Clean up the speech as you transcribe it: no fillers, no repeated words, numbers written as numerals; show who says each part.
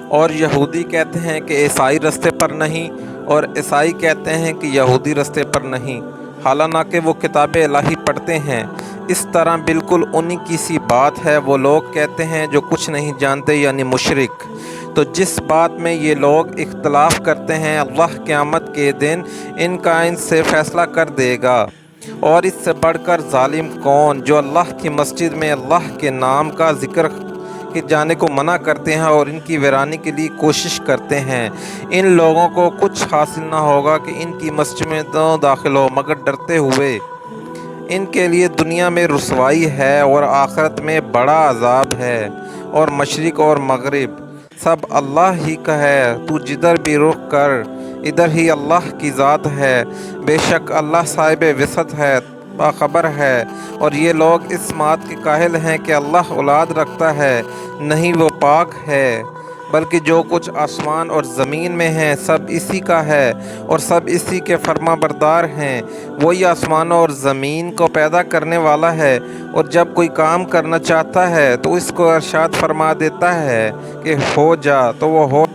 Speaker 1: اور یہودی کہتے ہیں کہ عیسائی رستے پر نہیں، اور عیسائی کہتے ہیں کہ یہودی رستے پر نہیں، حالانکہ وہ کتاب الہی پڑھتے ہیں۔ اس طرح بالکل انہی کی سی بات ہے، وہ لوگ کہتے ہیں جو کچھ نہیں جانتے، یعنی مشرک۔ تو جس بات میں یہ لوگ اختلاف کرتے ہیں، اللہ قیامت کے دن ان سے فیصلہ کر دے گا۔ اور اس سے بڑھ کر ظالم کون، جو اللہ کی مسجد میں اللہ کے نام کا ذکر کے جانے کو منع کرتے ہیں اور ان کی ویرانی کے لیے کوشش کرتے ہیں۔ ان لوگوں کو کچھ حاصل نہ ہوگا کہ ان کی مسجد میں داخل ہو، مگر ڈرتے ہوئے۔ ان کے لیے دنیا میں رسوائی ہے اور آخرت میں بڑا عذاب ہے۔ اور مشرق اور مغرب سب اللہ ہی کا ہے، تو جدھر بھی رخ کر ادھر ہی اللہ کی ذات ہے۔ بے شک اللہ صاحب وسعت ہے، باخبر ہے۔ اور یہ لوگ اس بات کے قائل ہیں کہ اللہ اولاد رکھتا ہے، نہیں، وہ پاک ہے، بلکہ جو کچھ آسمان اور زمین میں ہے سب اسی کا ہے اور سب اسی کے فرما بردار ہیں۔ وہی آسمانوں اور زمین کو پیدا کرنے والا ہے، اور جب کوئی کام کرنا چاہتا ہے تو اس کو ارشاد فرما دیتا ہے کہ ہو جا، تو وہ ہو